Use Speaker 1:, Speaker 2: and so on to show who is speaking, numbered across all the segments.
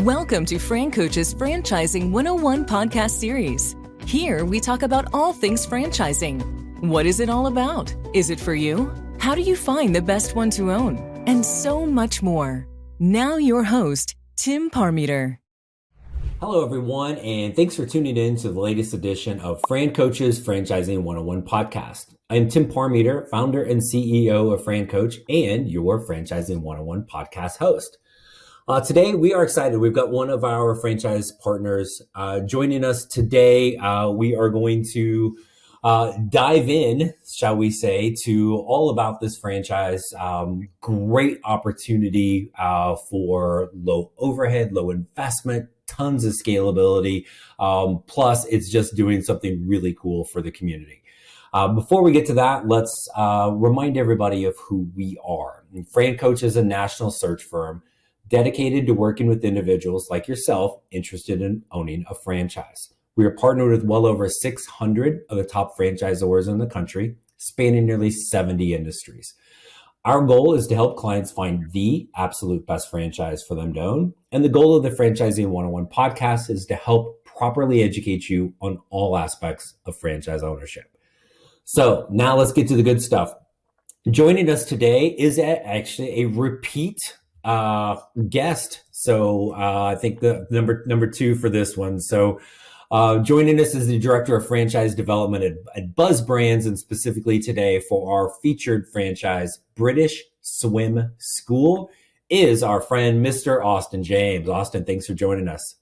Speaker 1: Welcome to FranCoach's Franchising 101 podcast series. Here we talk about all things franchising. What is it all about? Is it for you? How do you find the best one to own? And so much more. Now your host, Tim Parmeter.
Speaker 2: Hello, everyone, and thanks for tuning in to the latest edition of FranCoach's Franchising 101 podcast. I'm Tim Parmeter, founder and CEO of FranCoach and your Franchising 101 podcast host. Today, we are excited. We've got one of our franchise partners joining us today. We are going to dive in, shall we say, to all about this franchise. Great opportunity for low overhead, low investment, tons of scalability. Plus, it's just doing something really cool for the community. Before we get to that, let's remind everybody of who we are. FranCoach is a national search firm dedicated to working with individuals like yourself interested in owning a franchise. We are partnered with well over 600 of the top franchisors in the country, spanning nearly 70 industries. Our goal is to help clients find the absolute best franchise for them to own. And the goal of the Franchising 101 podcast is to help properly educate you on all aspects of franchise ownership. So now let's get to the good stuff. Joining us today is actually a repeat guest. So I think the number two for this one. So joining us is the Director of Franchise Development at Buzz Brands, and specifically today for our featured franchise, British Swim School, is our friend, Mr. Austin James. Austin, thanks for joining us.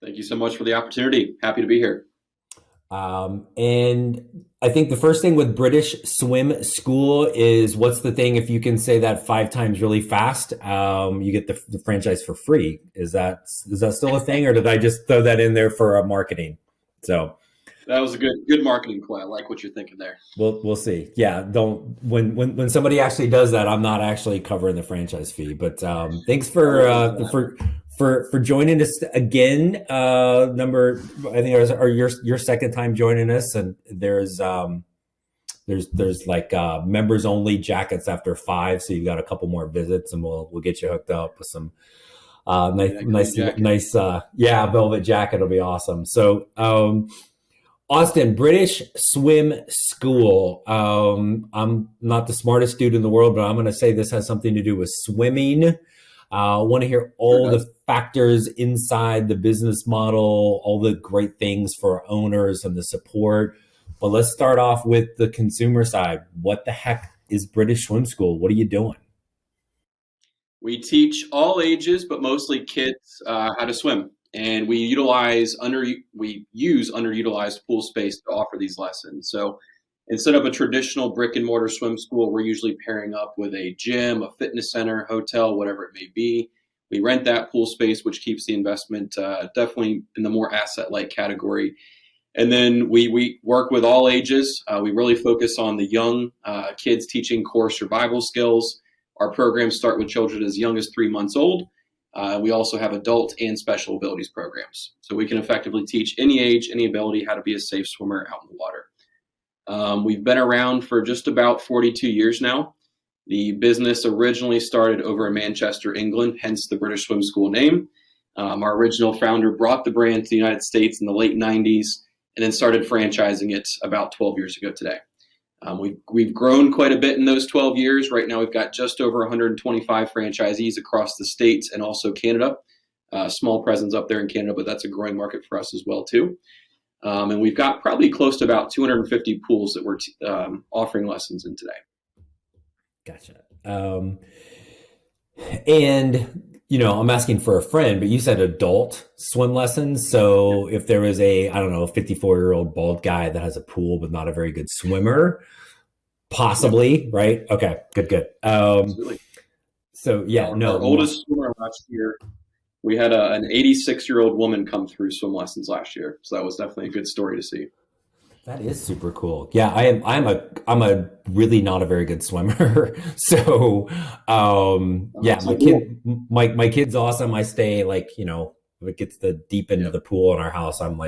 Speaker 3: Thank you so much for the opportunity. Happy to be here.
Speaker 2: And I think the first thing with British Swim School is, what's the thing? If you can say that 5 times really fast, you get the franchise for free. Is that still a thing, or did I just throw that in there for marketing? So
Speaker 3: that was a good marketing play. I like what you're thinking there.
Speaker 2: We'll see. Yeah, when somebody actually does that, I'm not actually covering the franchise fee. But thanks for joining us again. I think it was your second time joining us, and there's like members only jackets after 5, so you've got a couple more visits, and we'll get you hooked up with some nice velvet jacket. It'll be awesome. So Austin, British Swim School. I'm not the smartest dude in the world, but I'm going to say this has something to do with swimming. I want to hear all the factors inside the business model, all the great things for owners and the support. But let's start off with the consumer side. What the heck is British Swim School? What are you doing?
Speaker 3: We teach all ages, but mostly kids, how to swim. And we use underutilized pool space to offer these lessons. So instead of a traditional brick and mortar swim school, we're usually pairing up with a gym, a fitness center, hotel, whatever it may be. We rent that pool space, which keeps the investment definitely in the more asset-light category. And then we work with all ages. We really focus on the young kids, teaching core survival skills. Our programs start with children as young as 3 months old. We also have adult and special abilities programs. So we can effectively teach any age, any ability, how to be a safe swimmer out in the water. We've been around for just about 42 years now. The business originally started over in Manchester, England, hence the British Swim School name. Our original founder brought the brand to the United States in the late 90s and then started franchising it about 12 years ago today. We've grown quite a bit in those 12 years. Right now, we've got just over 125 franchisees across the States and also Canada. Small presence up there in Canada, but that's a growing market for us as well, too. And we've got probably close to about 250 pools that we're offering lessons in today.
Speaker 2: Gotcha. And, I'm asking for a friend, but you said adult swim lessons. So if there was a 54-year-old bald guy that has a pool but not a very good swimmer, possibly, right? Okay, good.
Speaker 3: Absolutely.
Speaker 2: So
Speaker 3: our oldest swimmer last year, we had an 86-year-old woman come through swim lessons last year. So that was definitely a good story to see.
Speaker 2: That is super cool. Yeah, I'm a really not a very good swimmer. So my kid's awesome. I stay if it gets the deep end of the pool in our house, I'm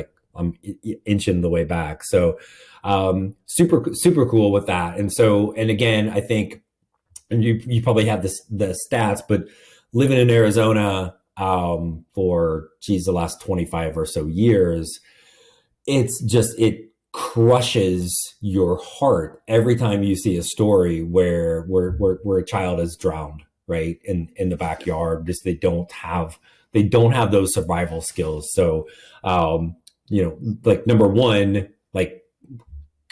Speaker 2: inching the way back. So super cool with that. And again, I think, and you probably have the stats, but living in Arizona, for the last 25 or so years, it crushes your heart every time you see a story where a child is drowned, right, in the backyard. Just they don't have those survival skills. So like, number one, like,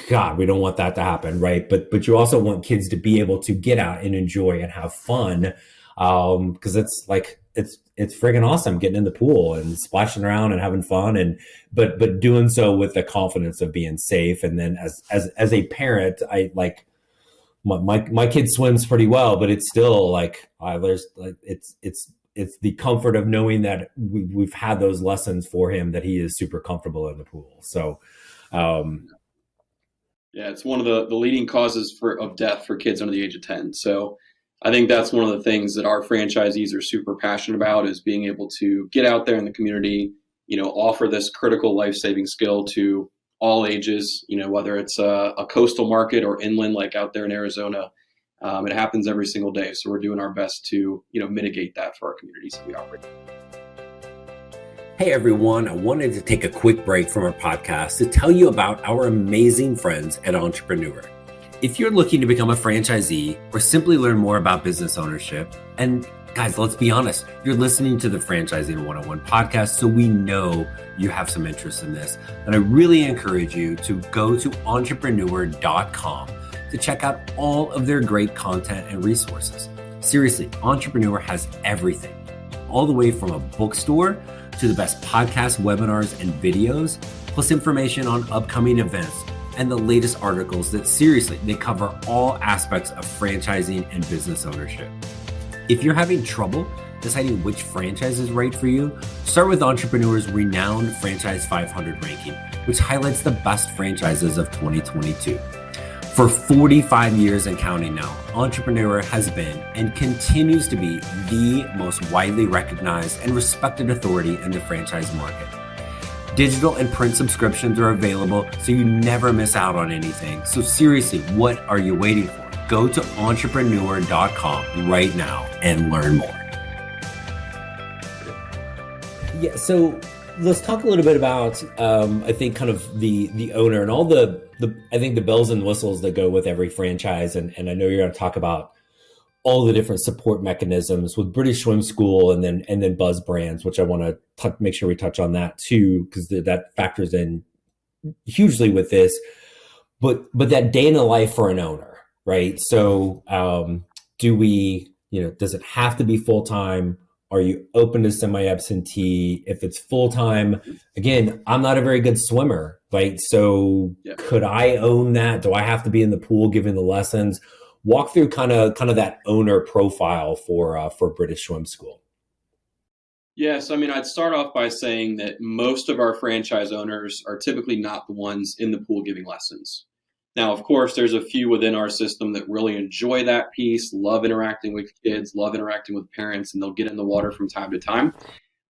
Speaker 2: God, we don't want that to happen, right? But you also want kids to be able to get out and enjoy and have fun, because it's friggin' awesome getting in the pool and splashing around and having fun, and but doing so with the confidence of being safe. And then as a parent, I like my kid swims pretty well, but it's still like there's like it's the comfort of knowing that we've had those lessons for him, that he is super comfortable in the pool. So.
Speaker 3: Yeah, it's one of the leading causes of death for kids under the age of 10. So I think that's one of the things that our franchisees are super passionate about, is being able to get out there in the community, offer this critical life-saving skill to all ages, whether it's a coastal market or inland, like out there in Arizona. It happens every single day. So we're doing our best to, mitigate that for our communities that we operate.
Speaker 2: Hey everyone, I wanted to take a quick break from our podcast to tell you about our amazing friends at Entrepreneur. If you're looking to become a franchisee or simply learn more about business ownership, and guys, let's be honest, you're listening to the Franchising 101 podcast, so we know you have some interest in this. And I really encourage you to go to entrepreneur.com to check out all of their great content and resources. Seriously, Entrepreneur has everything, all the way from a bookstore to the best podcasts, webinars, and videos, plus information on upcoming events and the latest articles that seriously, they cover all aspects of franchising and business ownership. If you're having trouble deciding which franchise is right for you, start with Entrepreneur's renowned Franchise 500 ranking, which highlights the best franchises of 2022. For 45 years and counting now, Entrepreneur has been and continues to be the most widely recognized and respected authority in the franchise market. Digital and print subscriptions are available, so you never miss out on anything. So seriously, what are you waiting for? Go to entrepreneur.com right now and learn more. Yeah, so let's talk a little bit about, I think, kind of the owner and all the I think the bells and whistles that go with every franchise. And I know you're going to talk about all the different support mechanisms with British Swim School and then Buzz Brands, which I want to make sure we touch on that too, because that factors in hugely with this. But that day in the life for an owner, right? So does it have to be full-time? Are you open to semi-absentee? If it's full-time, again, I'm not a very good swimmer, right? So Could I own that? Do I have to be in the pool giving the lessons? Walk through kind of that owner profile for British Swim School.
Speaker 3: Yes, I mean, I'd start off by saying that most of our franchise owners are typically not the ones in the pool giving lessons. Now, of course, there's a few within our system that really enjoy that piece, love interacting with kids, love interacting with parents, and they'll get in the water from time to time.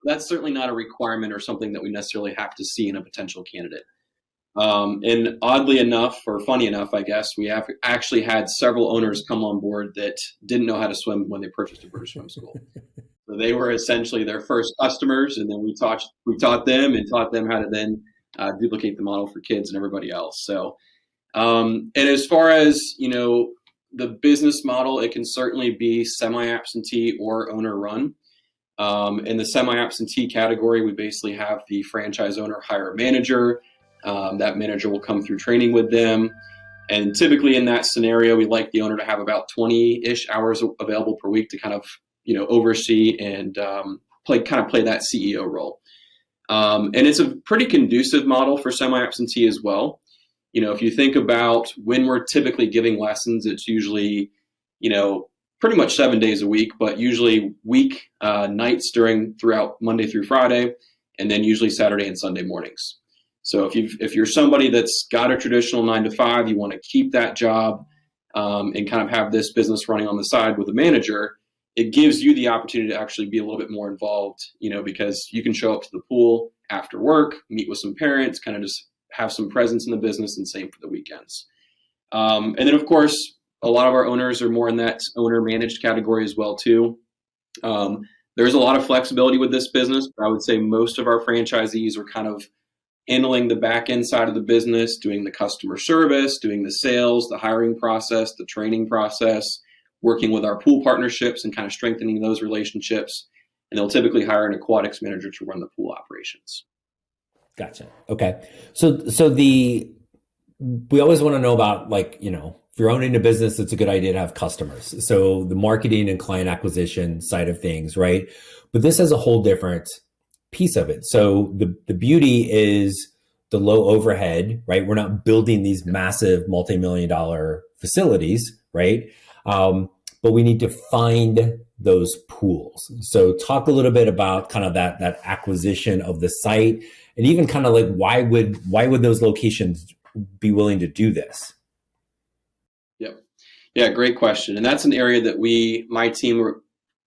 Speaker 3: That's certainly not a requirement or something that we necessarily have to see in a potential candidate. And oddly enough, or funny enough, I guess, we have actually had several owners come on board that didn't know how to swim when they purchased a British Swim School. So they were essentially their first customers, and then we taught them and taught them how to then duplicate the model for kids and everybody else. So. And as far as, the business model, it can certainly be semi-absentee or owner run. In the semi-absentee category, we basically have the franchise owner hire a manager. That manager will come through training with them. And typically in that scenario, we like the owner to have about 20-ish hours available per week to kind of, oversee and play that CEO role. And it's a pretty conducive model for semi-absentee as well. If you think about when we're typically giving lessons, it's usually, pretty much 7 days a week, but usually week nights throughout Monday through Friday, and then usually Saturday and Sunday mornings. So if you're somebody that's got a traditional 9 to 5, you want to keep that job and kind of have this business running on the side with a manager, it gives you the opportunity to actually be a little bit more involved, because you can show up to the pool after work, meet with some parents, kind of just have some presence in the business, and same for the weekends. And then, of course, a lot of our owners are more in that owner managed category as well, too. There's a lot of flexibility with this business, but I would say most of our franchisees are kind of handling the back end side of the business, doing the customer service, doing the sales, the hiring process, the training process, working with our pool partnerships and kind of strengthening those relationships. And they'll typically hire an aquatics manager to run the pool operations.
Speaker 2: Gotcha. Okay. So we always want to know about, like, you know, if you're owning a business, it's a good idea to have customers. So the marketing and client acquisition side of things, right? But this has a whole different piece of it. So the beauty is the low overhead, right? We're not building these massive multi-million-dollar facilities, right? But we need to find those pools. So talk a little bit about kind of that acquisition of the site, and even kind of like why would those locations be willing to do this?
Speaker 3: Yep. Yeah, great question. And that's an area that my team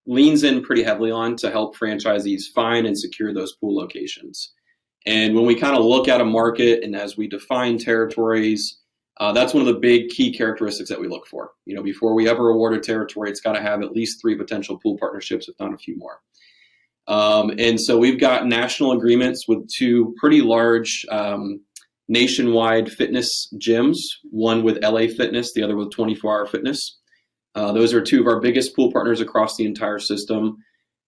Speaker 3: leans in pretty heavily on to help franchisees find and secure those pool locations. And when we kind of look at a market and as we define territories, that's one of the big key characteristics that we look for. You know, before we ever award a territory, it's got to have at least 3 potential pool partnerships, if not a few more. And so we've got national agreements with 2 pretty large nationwide fitness gyms, one with LA Fitness, the other with 24 Hour Fitness. Those are 2 of our biggest pool partners across the entire system.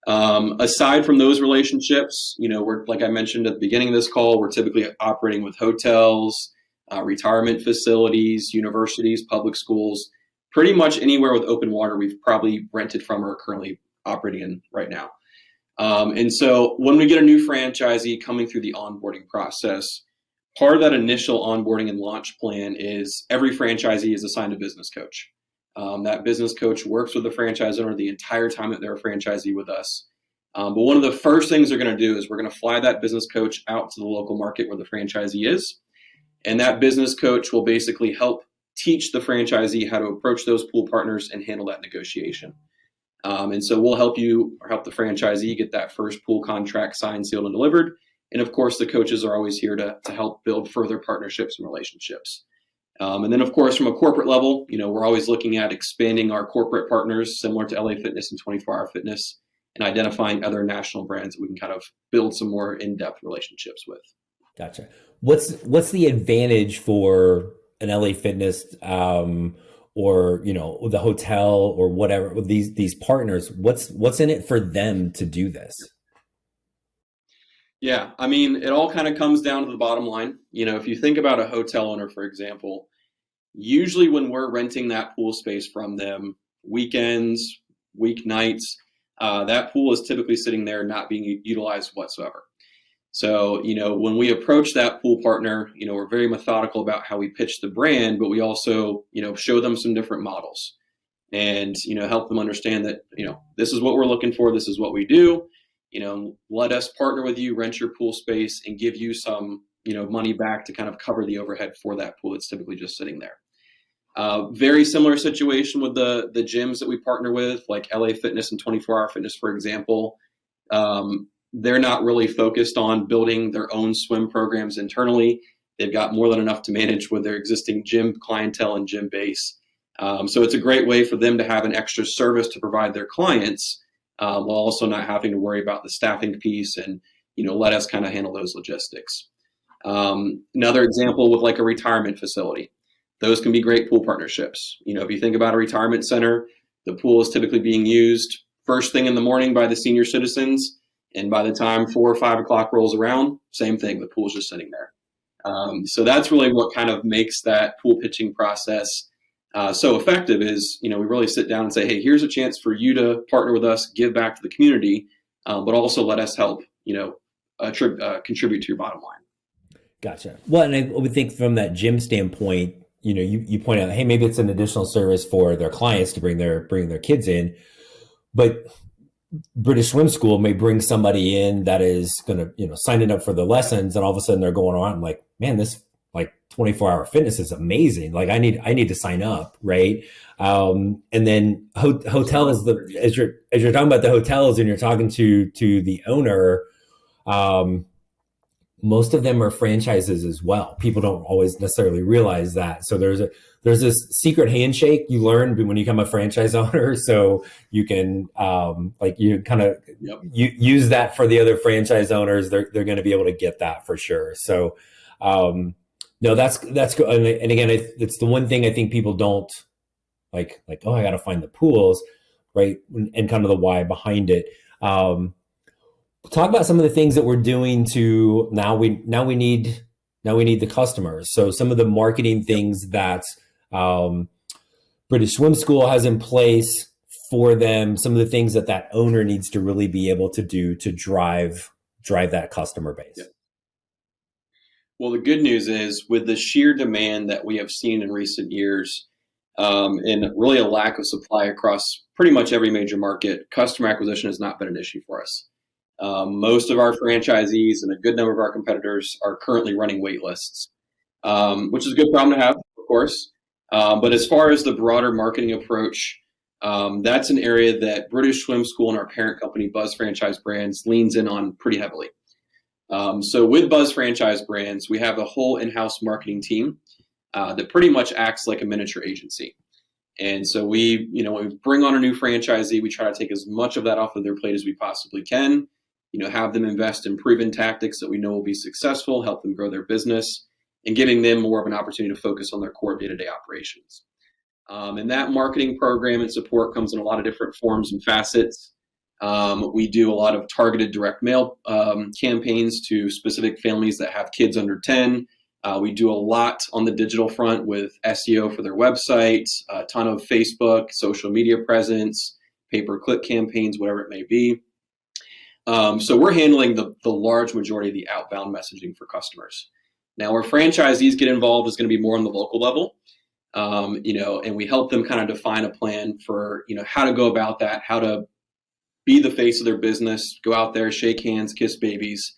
Speaker 3: Aside from those relationships, you know, we're, like I mentioned at the beginning of this call, we're typically operating with hotels, retirement facilities, universities, public schools, pretty much anywhere with open water we've probably rented from or are currently operating in right now. And so when we get a new franchisee coming through the onboarding process, part of that initial onboarding and launch plan is every franchisee is assigned a business coach. That business coach works with the franchise owner the entire time that they're a franchisee with us. But one of the first things they're going to do is we're going to fly that business coach out to the local market where the franchisee is. And that business coach will basically help teach the franchisee how to approach those pool partners and handle that negotiation. And so we'll help the franchisee get that first pool contract signed, sealed, and delivered. And of course, the coaches are always here to help build further partnerships and relationships. And then, of course, from a corporate level, you know, we're always looking at expanding our corporate partners similar to LA Fitness and 24 Hour Fitness, and identifying other national brands that we can kind of build some more in-depth relationships with.
Speaker 2: Gotcha. What's the advantage for an LA Fitness or, you know, the hotel or whatever, these partners? What's in it for them to do this?
Speaker 3: Yeah, I mean, it all kind of comes down to the bottom line. You know, if you think about a hotel owner, for example, usually when we're renting that pool space from them, weekends, weeknights, that pool is typically sitting there not being utilized whatsoever. So, you know, when we approach that pool partner, you know, we're very methodical about how we pitch the brand, but we also, you know, show them some different models and, you know, help them understand that, you know, this is what we're looking for. This is what we do. You know, let us partner with you, rent your pool space, and give you some, you know, money back to kind of cover the overhead for that pool that's typically just sitting there. Very similar situation with the gyms that we partner with, like LA Fitness and 24 Hour Fitness, for example. They're not really focused on building their own swim programs internally. They've got more than enough to manage with their existing gym clientele and gym base. So it's a great way for them to have an extra service to provide their clients, while also not having to worry about the staffing piece and, you know, let us kind of handle those logistics. Another example with like a retirement facility. Those can be great pool partnerships. You know, if you think about a retirement center, the pool is typically being used first thing in the morning by the senior citizens. And by the time 4 or 5 o'clock rolls around, same thing, the pool's just sitting there. So that's really what kind of makes that pool pitching process so effective is, you know, we really sit down and say, hey, here's a chance for you to partner with us, give back to the community, but also let us help, you know, contribute to your bottom line.
Speaker 2: Gotcha. Well, and I would think from that gym standpoint, you know, you point out, hey, maybe it's an additional service for their clients to bring their kids in, but British Swim School may bring somebody in that is going to, you know, signing up for the lessons, and all of a sudden they're going around like, man, this like 24 Hour Fitness is amazing. Like I need to sign up. Right. And then hotel is as you're talking about the hotels and you're talking to the owner, most of them are franchises as well. People don't always necessarily realize that. So there's this secret handshake you learn when you become a franchise owner. So you can you kind of use that for the other franchise owners. They're going to be able to get that for sure. So no, that's good. And again, it's the one thing I think people don't like, oh, I got to find the pools, right? And kind of the why behind it. Talk about some of the things that we're doing to now we need the customers. So some of the marketing things that British Swim School has in place for them, some of the things that owner needs to really be able to do to drive that customer base.
Speaker 3: Yeah. Well, the good news is with the sheer demand that we have seen in recent years, and really a lack of supply across pretty much every major market, customer acquisition has not been an issue for us. Most of our franchisees and a good number of our competitors are currently running wait lists, which is a good problem to have, of course. But as far as the broader marketing approach, that's an area that British Swim School and our parent company, Buzz Franchise Brands, leans in on pretty heavily. So with Buzz Franchise Brands, we have a whole in-house marketing team that pretty much acts like a miniature agency. And so when we bring on a new franchisee, we try to take as much of that off of their plate as we possibly can. Have them invest in proven tactics that we know will be successful, help them grow their business, and giving them more of an opportunity to focus on their core day-to-day operations. And that marketing program and support comes in a lot of different forms and facets. We do a lot of targeted direct mail campaigns to specific families that have kids under 10. We do a lot on the digital front with SEO for their websites, a ton of Facebook, social media presence, pay-per-click campaigns, whatever it may be. So we're handling the large majority of the outbound messaging for customers. Now, where franchisees get involved is going to be more on the local level, and we help them kind of define a plan for, how to go about that, how to be the face of their business, go out there, shake hands, kiss babies.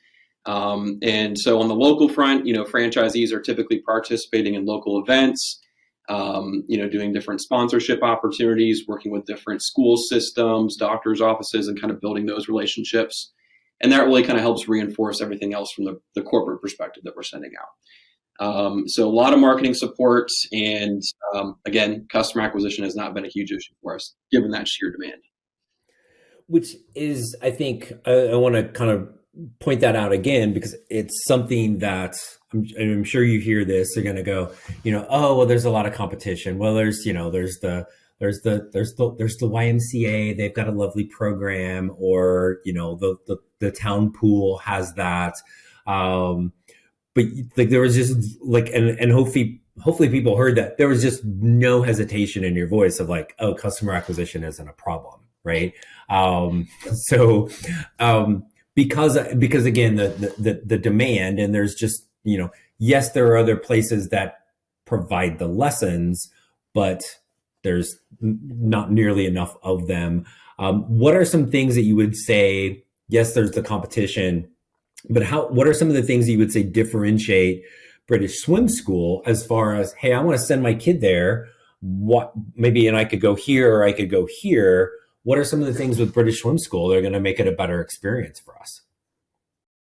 Speaker 3: And so on the local front, franchisees are typically participating in local events, doing different sponsorship opportunities, working with different school systems, doctors' offices, and kind of building those relationships. And that really kind of helps reinforce everything else from the corporate perspective that we're sending out. So a lot of marketing support, and again, customer acquisition has not been a huge issue for us, given that sheer demand.
Speaker 2: Which is, I think, I want to kind of point that out again, because it's something that I'm sure you hear this. They're going to go, oh, well, there's a lot of competition. Well, there's the YMCA. They've got a lovely program, or the town pool has that. But there was just and hopefully people heard that there was just no hesitation in your voice of oh, customer acquisition isn't a problem, right? Because again, the demand, and there's just, yes, there are other places that provide the lessons, but there's not nearly enough of them. What are some things that you would say, yes, there's the competition, but what are some of the things that you would say differentiate British Swim School as far as, hey, I want to send my kid there, and I could go here or I could go here. What are some of the things with British Swim School that are going to make it a better experience for us?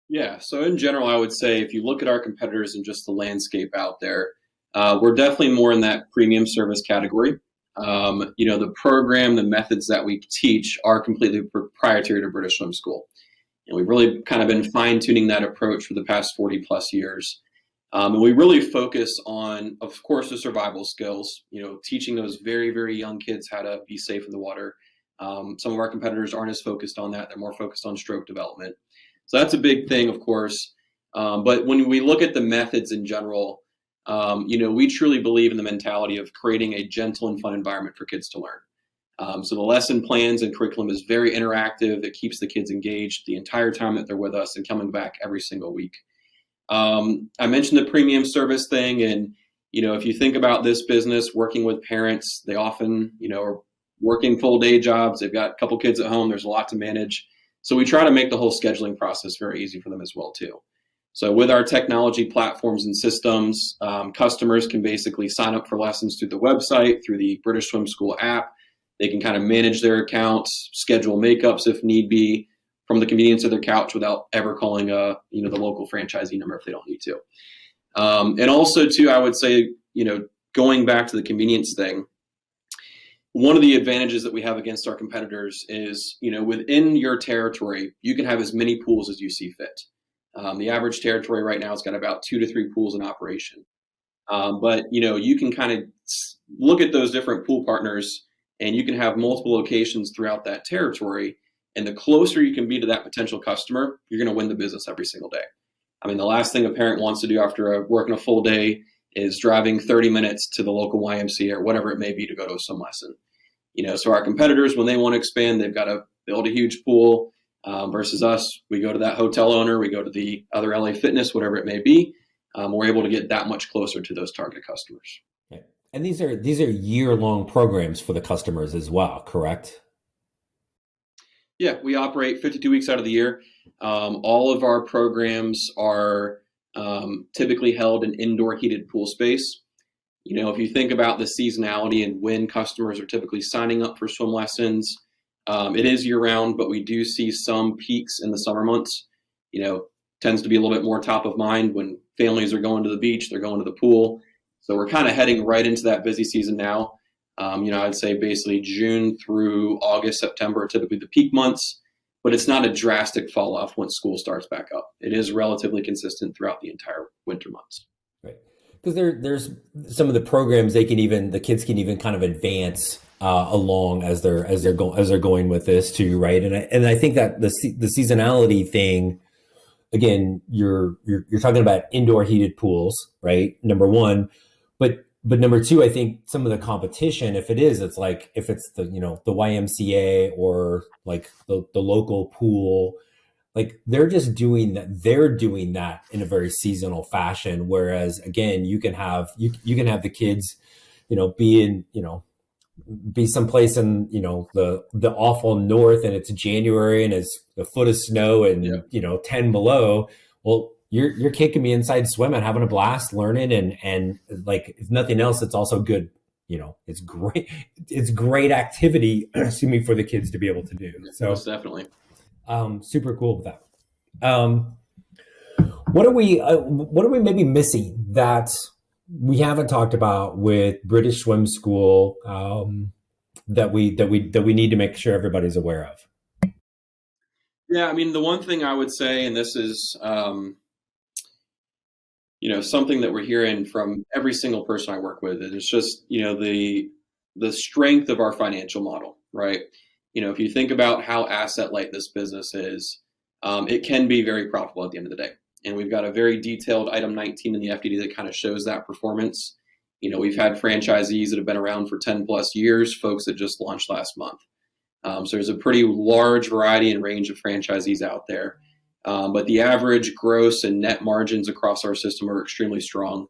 Speaker 3: Yeah, so in general, I would say if you look at our competitors and just the landscape out there, we're definitely more in that premium service category. The program, the methods that we teach are completely proprietary to British Swim School. And we've really kind of been fine-tuning that approach for the past 40 plus years. And we really focus on, of course, the survival skills, teaching those very, very young kids how to be safe in the water. Some of our competitors aren't as focused on that. They're more focused on stroke development. So that's a big thing, of course. But when we look at the methods in general, we truly believe in the mentality of creating a gentle and fun environment for kids to learn. So the lesson plans and curriculum is very interactive. It keeps the kids engaged the entire time that they're with us and coming back every single week. I mentioned the premium service thing. And, if you think about this business, working with parents, they often, are working full day jobs. They've got a couple kids at home. There's a lot to manage. So we try to make the whole scheduling process very easy for them as well, too. So with our technology platforms and systems, customers can basically sign up for lessons through the website, through the British Swim School app. They can kind of manage their accounts, schedule makeups if need be, from the convenience of their couch without ever calling the local franchisee number if they don't need to. And also too, I would say, going back to the convenience thing, one of the advantages that we have against our competitors is, within your territory, you can have as many pools as you see fit. The average territory right now has got about 2 to 3 pools in operation. But you can kind of look at those different pool partners, and you can have multiple locations throughout that territory. And the closer you can be to that potential customer, you're going to win the business every single day. I mean, the last thing a parent wants to do after working a full day is driving 30 minutes to the local YMCA or whatever it may be to go to a swim lesson. So our competitors, when they want to expand, they've got to build a huge pool. Versus us, we go to that hotel owner, we go to the other LA Fitness, whatever it may be. We're able to get that much closer to those target customers.
Speaker 2: Okay. And these are year-long programs for the customers as well, correct?
Speaker 3: Yeah, we operate 52 weeks out of the year. All of our programs are typically held in indoor heated pool space. If you think about the seasonality and when customers are typically signing up for swim lessons, it is year round, but we do see some peaks in the summer months. Tends to be a little bit more top of mind when families are going to the beach, they're going to the pool. So we're kind of heading right into that busy season now. I'd say basically June through August, September are typically the peak months, but it's not a drastic fall off once school starts back up. It is relatively consistent throughout the entire winter months.
Speaker 2: Right. Because there's some of the programs the kids can even kind of advance along as they're going with this too, right? And I think that the seasonality thing, again, you're talking about indoor heated pools, right? Number one, but number two, I think some of the competition, if it's the the YMCA or like the local pool, like they're doing that in a very seasonal fashion. Whereas again, you can have the kids, be someplace in the awful north, and it's January and it's a foot of snow and 10 below. Well, your kid can be inside swimming, having a blast, learning, and like if nothing else, it's also good. It's great activity. Excuse me, for the kids to be able to do. So
Speaker 3: most definitely,
Speaker 2: super cool with that. What are we maybe missing that we haven't talked about with British Swim School that we need to make sure everybody's aware of?
Speaker 3: Yeah, I mean, the one thing I would say, and this is something that we're hearing from every single person I work with, is just the strength of our financial model, right? If you think about how asset light this business is, it can be very profitable at the end of the day. And we've got a very detailed item 19 in the FDD that kind of shows that performance. We've had franchisees that have been around for 10 plus years, folks that just launched last month. So there's a pretty large variety and range of franchisees out there. But the average gross and net margins across our system are extremely strong,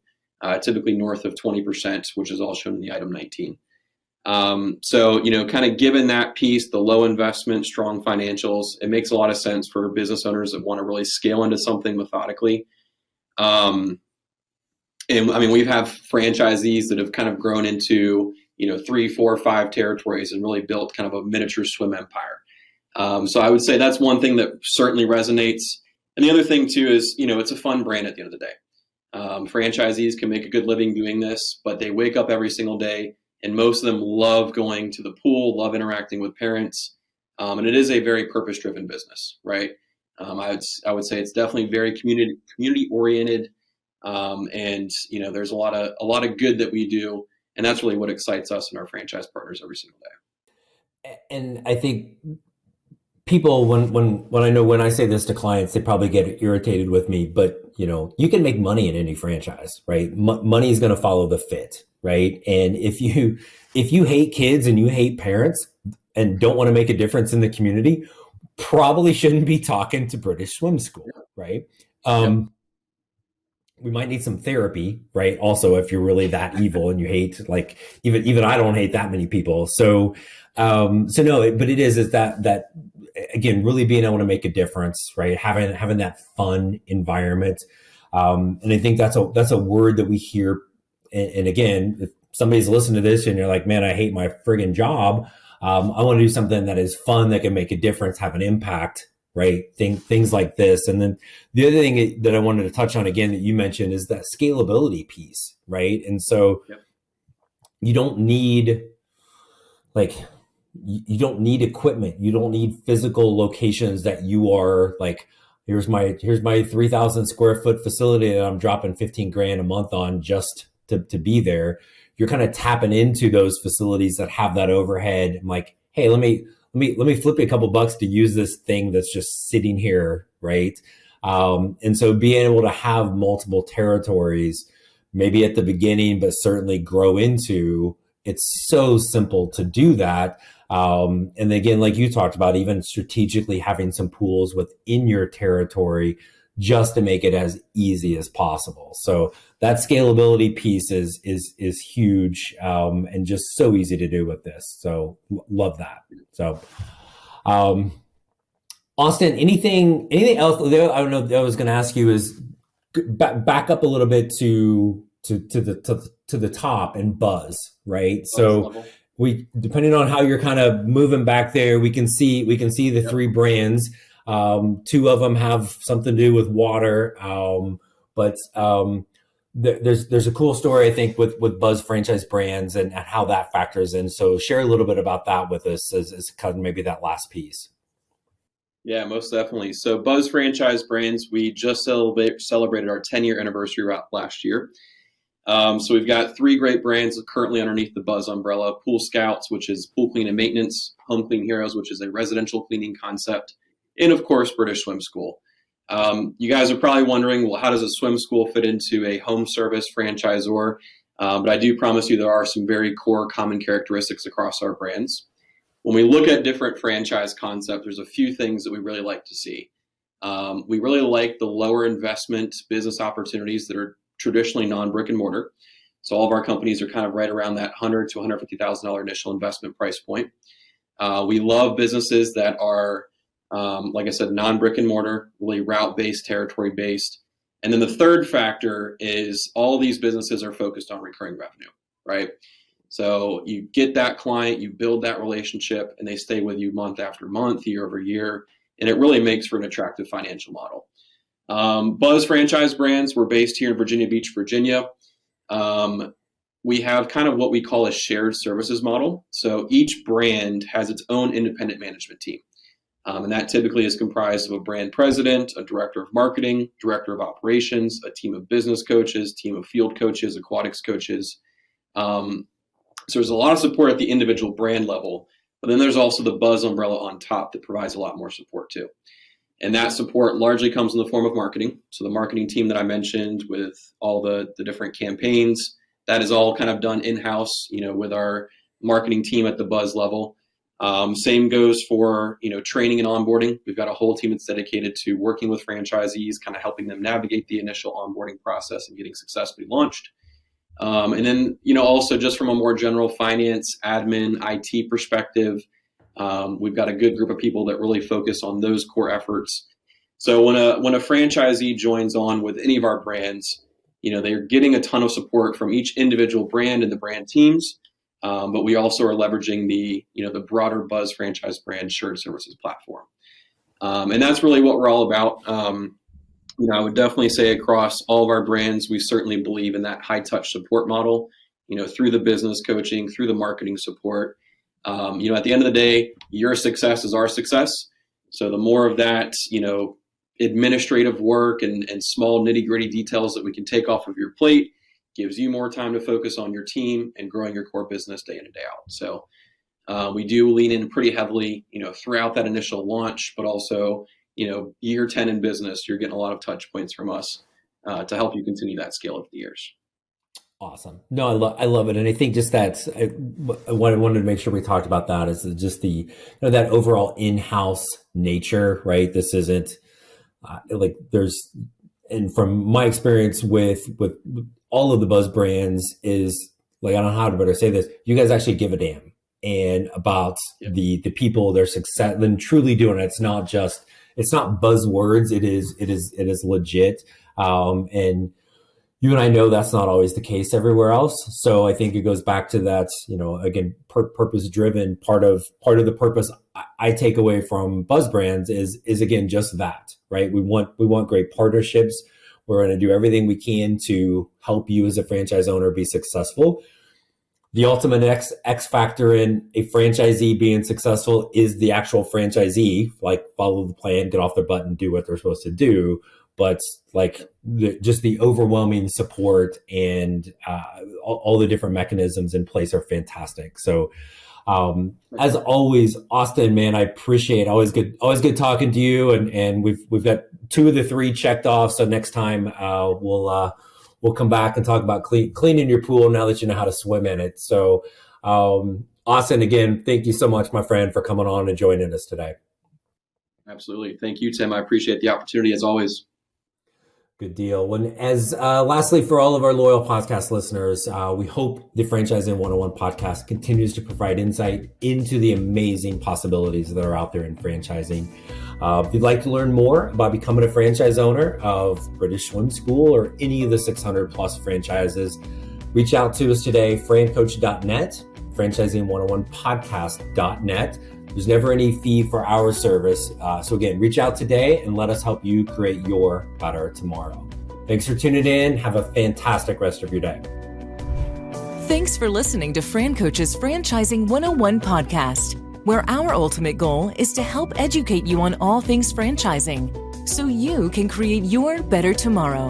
Speaker 3: typically north of 20%, which is all shown in the item 19. So, kind of given that piece, the low investment, strong financials, it makes a lot of sense for business owners that want to really scale into something methodically. And I mean, we've had franchisees that have kind of grown into, 3, 4, 5 territories and really built kind of a miniature swim empire. So I would say that's one thing that certainly resonates. And the other thing too is, it's a fun brand at the end of the day. Franchisees can make a good living doing this, but they wake up every single day, and most of them love going to the pool, love interacting with parents. And it is a very purpose-driven business, right? I would say it's definitely very community oriented. And there's a lot of good that we do. And that's really what excites us and our franchise partners every single day.
Speaker 2: And I think people, when I say this to clients, they probably get irritated with me, but you can make money in any franchise, right? Money is going to follow the fit, right? And if you hate kids and you hate parents and don't want to make a difference in the community, probably shouldn't be talking to British Swim School, right? We might need some therapy, right? Also, if you're really that evil and you hate, like, even I don't hate that many people. So no, but it is that again, really being able to make a difference, right? Having that fun environment. And I think that's a word that we hear. And again, if somebody's listening to this and you're like, man, I hate my friggin' job. I want to do something that is fun, that can make a difference, have an impact, right? Things like this. And then the other thing that I wanted to touch on again that you mentioned is that scalability piece, right? And so you don't need you don't need equipment. You don't need physical locations that you are like, here's my 3,000 square foot facility that I'm dropping 15 grand a month on just to be there. You're kind of tapping into those facilities that have that overhead. I'm like, hey, let me flip you a couple bucks to use this thing that's just sitting here, right? And so being able to have multiple territories, maybe at the beginning, but certainly grow into, it's so simple to do that. And again, like you talked about, even strategically having some pools within your territory just to make it as easy as possible. So that scalability piece is huge, and just so easy to do with this. So love that. So, Austin, anything else? I don't know. I was going to ask you is back up a little bit to the top and buzz, right? So we, depending on how you're kind of moving back there, we can see the three brands. Two of them have something to do with water, but there's a cool story, I think, with Buzz Franchise Brands and how that factors in. So share a little bit about that with us as kind of maybe that last piece.
Speaker 3: Yeah, most definitely. So Buzz Franchise Brands, we just celebrated our 10-year anniversary last year. So we've got three great brands currently underneath the Buzz umbrella: Pool Scouts, which is pool clean and maintenance; Home Clean Heroes, which is a residential cleaning concept; and of course, British Swim School. You guys are probably wondering, well, how does a swim school fit into a home service franchisor? But I do promise you there are some very core common characteristics across our brands. When we look at different franchise concepts, there's a few things that we really like to see. We really like the lower investment business opportunities that are traditionally non-brick and mortar. So all of our companies are kind of right around that $100,000 to $150,000 initial investment price point. We love businesses that are, like I said, non-brick and mortar, really route-based, territory-based. And then the third factor is all these businesses are focused on recurring revenue, right? So you get that client, you build that relationship, and they stay with you month after month, year over year, and it really makes for an attractive financial model. Buzz Franchise Brands, we're based here in Virginia Beach, Virginia. We have kind of what we call a shared services model. So each brand has its own independent management team. And that typically is comprised of a brand president, a director of marketing, director of operations, a team of business coaches, team of field coaches, aquatics coaches. So there's a lot of support at the individual brand level, but then there's also the Buzz umbrella on top that provides a lot more support too. And that support largely comes in the form of marketing. So the marketing team that I mentioned with all the different campaigns, that is all kind of done in-house, with our marketing team at the Buzz level. Same goes for, training and onboarding. We've got a whole team that's dedicated to working with franchisees, kind of helping them navigate the initial onboarding process and getting successfully launched. And then, also just from a more general finance, admin, IT perspective, we've got a good group of people that really focus on those core efforts. So when a franchisee joins on with any of our brands, they're getting a ton of support from each individual brand and the brand teams. But we also are leveraging the broader Buzz Franchise Brand shared services platform. And that's really what we're all about. I would definitely say across all of our brands, we certainly believe in that high touch support model, through the business coaching, through the marketing support. At the end of the day, your success is our success. So the more of that, administrative work and small nitty gritty details that we can take off of your plate gives you more time to focus on your team and growing your core business day in and day out. So we do lean in pretty heavily, throughout that initial launch, but also, year 10 in business, you're getting a lot of touch points from us to help you continue that scale over the years.
Speaker 2: Awesome. No, I love it. And I think just what I wanted to make sure we talked about that is just the, that overall in-house nature, right? This isn't and from my experience with all of the Buzz brands is I don't know how to better say this. You guys actually give a damn and about the people, their success, and truly doing it. It's not buzzwords. It is legit. And you and I know that's not always the case everywhere else. So I think it goes back to that, again, purpose driven. Part of the purpose I take away from Buzz Brands is again, just that, right? We want great partnerships. We're going to do everything we can to help you as a franchise owner be successful. The ultimate X factor in a franchisee being successful is the actual franchisee, like follow the plan, get off their butt and do what they're supposed to do. But like just the overwhelming support and all the different mechanisms in place are fantastic. So as always, Austin, man, I appreciate it. Always good talking to you. And we've got 2 of the 3 checked off. So next time we'll come back and talk about cleaning your pool now that you know how to swim in it. So Austin, again, thank you so much, my friend, for coming on and joining us today.
Speaker 3: Absolutely. Thank you, Tim. I appreciate the opportunity as always.
Speaker 2: Good deal. Lastly, for all of our loyal podcast listeners, we hope the Franchising 101 podcast continues to provide insight into the amazing possibilities that are out there in franchising. If you'd like to learn more about becoming a franchise owner of British Swim School or any of the 600 plus franchises, reach out to us today, FranCoach.net, Franchising101podcast.net. There's never any fee for our service. So again, reach out today and let us help you create your better tomorrow. Thanks for tuning in. Have a fantastic rest of your day.
Speaker 1: Thanks for listening to FranCoach's Franchising 101 podcast, where our ultimate goal is to help educate you on all things franchising so you can create your better tomorrow.